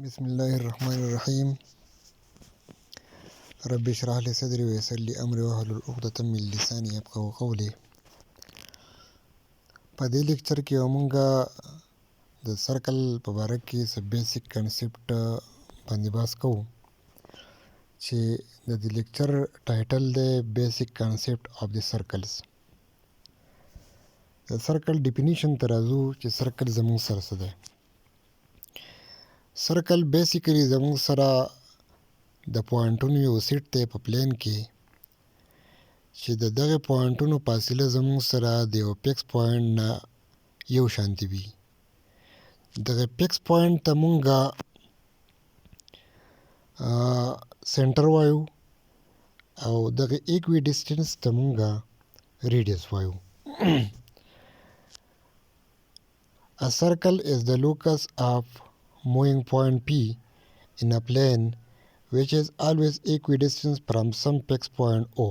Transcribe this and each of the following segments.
بسم الله الرحمن الرحيم. رب اشرح لي صدري ويسر لي أمري واحلل عقدة من لساني يفقهوا قولي. په دې لیکچر کې موږ د سرکل په باره کې څه بیسیک کنسپټ باندې بحث کوو چې د دې لیکچر ټایټل دی بیسیک کنسپټ اف د سرکلز. د سرکل ډیفینیشن ته راځو چې سرکل زموږ سره څه دی. سرکل بیسیکلی زموږ سره د پوینټونو یو سیټ دی په پلین کې چې د دغه پوینټونو فاصله زموږ سره د یو فکس پوینټ نه یو شانتي وي. دغه فکس پوینټ ته مونږه سنټر وایو او دغه ایکوي ډسټنس ته مونږه ریډیوس وایو. A circle is the locus of moving point P in a plane which is always equidistant from some fixed point O.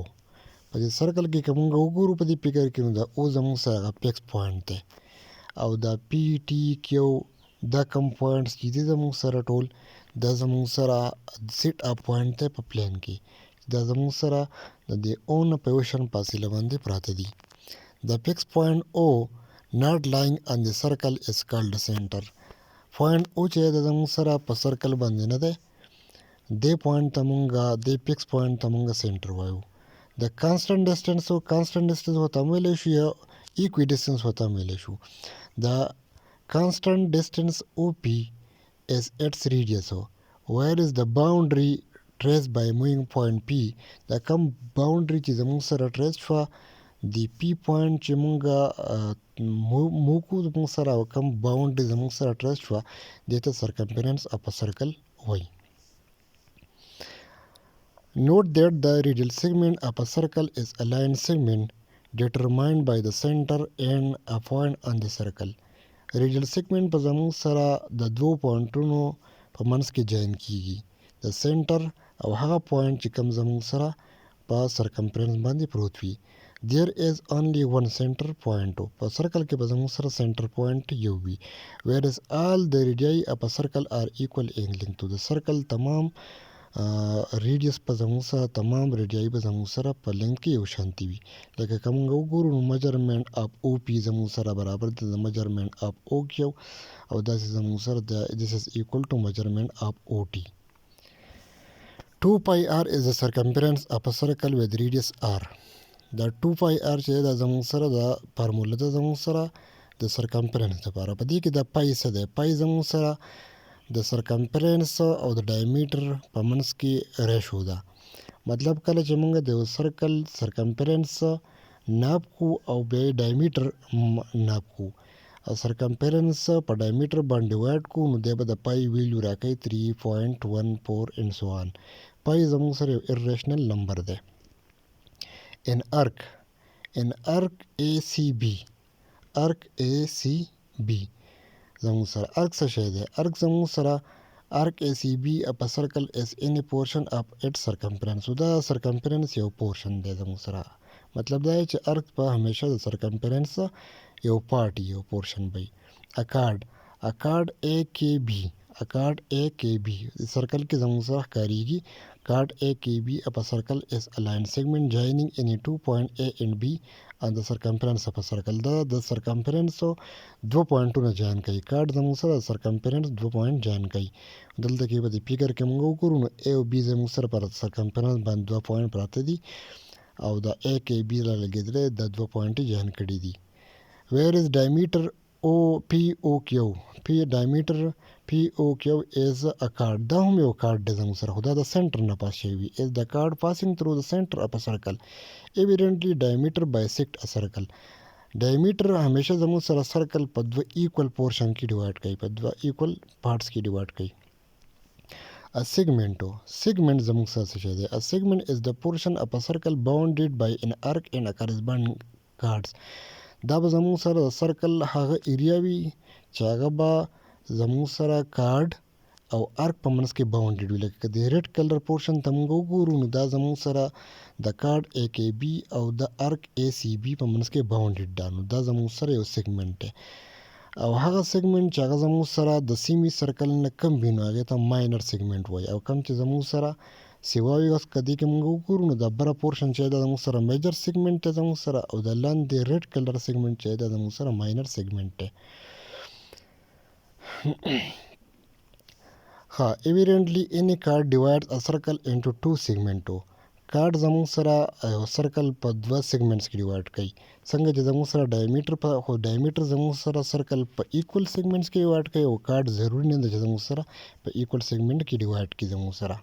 په دې سرکل کې که مونږ وګورو په دې فګر کې نو دا او زموږ سره هغه فکس پوینټ دی او دا پی ټي کیو دا کم پوینټس چې دي زموږ سره ټول دا زموږ سره سیټ اپ پوینټ دی په پلین کې. دا زموږ سره د دې او نه په یو شان فاصله باندې پراته دي. The fixed point O not lying on the circle is called center. پوینټ او چې د زموږ سره په سرکل باندې نه دی دې پوینټ ته مونږه دې فکس پوینټ ته مونږه سنټر وایو. د کانسټنټ ډسټنس او کانسټنټ ډسټنس ورته هم ویلی شو یا ایکوي ډسټنس ورته هم ویلی شو. د کانسټنټ ډسټنس او پی is its radius whereas the boundary traced by moving point P دا کم باونډري چې زموږ سره ټریس شوه د پی پوینټ چې مونږه موکو زموږ سره او کم باونډري زموږ سره ټریس شوه دې ته سرکمفرنس اف ا سرکل وایي. Note that the radial segment of a circle is a line segment determined by the center and a point on the circle. Radial segment په زموږ سره د دوو پوینټونو په منځ کې جاین کیږي. د سنټر او هغه پوینټ چې کوم زموږ سره په سرکمفرنس باندې پروت وي. There is only one center point. په سرکل کې به زموږ سره سنټر پوینټ یو وي. Whereas all the radii of a circle are equal in length. د سرکل تمام ریډیوس په زموږ سره تمام ریډیایي به زموږ سره په لینګ کې یو شانتي وي. لکه که موږ وګورو نو میجرمنټ اف او پی زموږ سره برابر دی د میجرمنټ اف او کیو او داسې زموږ سره this is equal to measurement of OT. 2 pi r is the circumference of a circle with radius r. دا 2 pi r چې دا زموږ سره د فارموله ده زموږ سره د سرکمفرنس لپاره. په دې کې د پای څه دی؟ پای زموږ سره د سرکمفرنس او د ډایمیټر په منځ کې ریشو ده. مطلب کله چې موږ د یو سرکل سرکمفرنس ناب کو او بیا ډایمیټر ناب کو او سرکمفرنس په ډایمیټر باندې ډیوایډ کو نو دی به د پای ویلیو راکوي 3.14 and so on. پای زموږ سره یو ایرریشنل نمبر دی. ان ارک ACB زموږ سره ارک څه شی دی؟ ارک زموږ سره ارک ACB اپ سرکل is any portion of its circumference. دا سرکمفرنس یو پورشن دی زموږ سره. مطلب دا چې ارک په همیشه د سرکمفرنس یو پارت یو پورشن وي. اکارډ AKB سرکل کې زموږ سره ښکاریږي. کارډ AKB اپ سرکل is a line segment joining any 2 point A and B on the circumference of a circle. دا د سرکمفرنس دو پوینټونه جاین کوي. کارډ زموږ سره سرکمفرنس دو پوینټ جاین کوي. دلته کې به د فګر کې موږ وګورو نو A او B زموږ سره پر سرکمفرنس باندې دو پوینټ پراته دي او د AKB لا لګیدلې د دو پوینټ جاین کړي دي. Whereas diameter POQ is a card. دا هم یو کارډ دی زموږ سره خو دا د سنټر نه پاس شوي is the card passing through the center of a circle. Evidently diameter bisect a circle. ډایمیټر همیشه زموږ سره سرکل په دوه ایکول پورشن کې ډیوایډ کوي په دوه ایکول پارټس کې ډیوایډ کوي. A segment زموږ سره څه شی دی؟ A segment is the portion of a circle bounded by an arc and a corresponding chords. دا به زموږ سره د سرکل هغه ایریا وي چې هغه به زموږ سره کارډ او ارک په منځ کې باونډډ وي. لکه د ریډ کلر پورشن ته موږ وګورو نو دا زموږ سره د کارډ AKB او د ارک ACB په منځ کې باونډډ ده. نو دا زموږ سره یو سیګمنټ دی. او هغه سیګمنټ چې هغه زموږ سره د سیمی سرکل نه کم وي نو هغې ته ماینر سیګمنټ وایي او کم چې زموږ سره سیوا وي اوس که دې کې موږ وګورو نو د بره پورشن چې دا زموږ سره میجر سیګمنټ دی زموږ سره او د لاندې ریډ کلر سیګمنټ چې دا زموږ سره ماینر سیګمنټ دی. Evidently any card divides a circle into two segments. کارډ زموږ سره یو سرکل په دوه سیګمنټس کې ډیوایډ کوي. څنګه چې زموږ سره ډایمیټر زموږ سره سرکل په ایکول سیګمنټس کې ډیوایډ کوي او کارډ ضروري نه ده چې زموږ سره په ایکول سیګمنټ کې ډیوایډ کړي زموږ سره.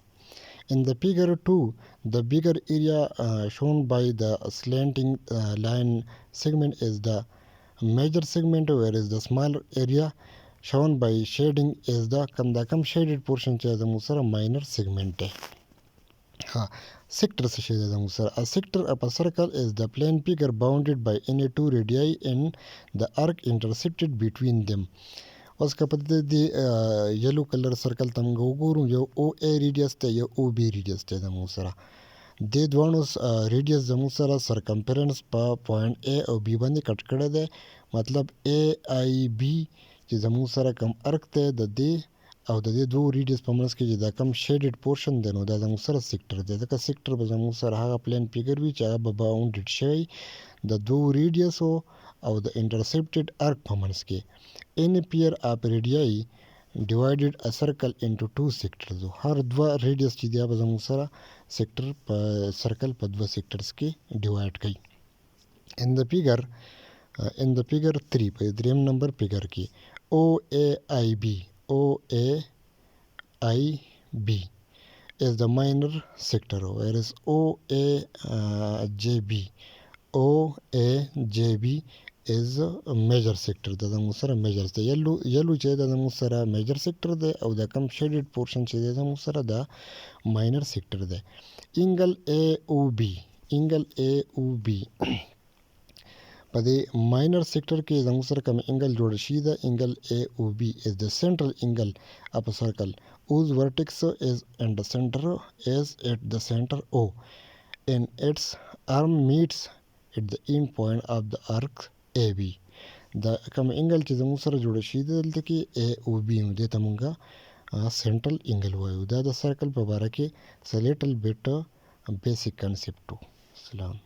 In the figure 2, the bigger area shown by the slanting line segment is the major segment, whereas the smaller area shown by shading is the shaded portion چې زموږ سره minor segment دی. Sector څه شی دی زموږ سره؟ A sector of a circle is the plane figure bounded by any two radii and the arc intercepted between them. اوس که په دې یلو کلر سرکل ته موږ وګورو یو او ای ریډیس دی یو او بی ریډیس دی زموږ سره. دې دواړو ریډیس زموږ سره سرکمفرنس په پوینټ ای او بی باندې کټ کړی دی. مطلب ای آی بی چې زموږ سره کم ارک دی د دې او د دې دوه ریډیس په منځ کې چې دا کم شیډډ پورشن دی نو دا زموږ سره سیکټر دی. ځکه سیکټر به زموږ سره هغه پلین فیګر وي چې هغه به باونډډ شوی د دوه ریډیسو او د انټرسپټډ ارک په منځ کې. Any pair of radii divided a circle into two sectors. هر دوه ریډیس چې دی به زموږ سره سیکټر په سرکل په دوه سیکټرز کې ډیوایډ کوي. In the figure 3 په دریم نمبر فیګر کې OAIB is the minor sector, whereas OAJB is a major sector. دا زموږ سره میجر دی. یلو چې دا زموږ سره میجر سیکټر دی او دا کم شیډډ پورشن چې دی زموږ سره دا ماینر سیکټر دی. اینګل او بی په دې ماینر سیکټر کې زموږ سره کوم اینګل جوړ شي دا اینګل ای او بی is the central angle of a circle whose vertex is at the center O and its arm meets at the end point of the arc AB. دا کوم اینګل چې زموږ سره جوړ شي دلته کې ای او بی نو دې ته مونږه سنټرل اینګل وایو. دا د سرکل په باره کې سلیټل بیټ بیسیک کانسپټ. سلام.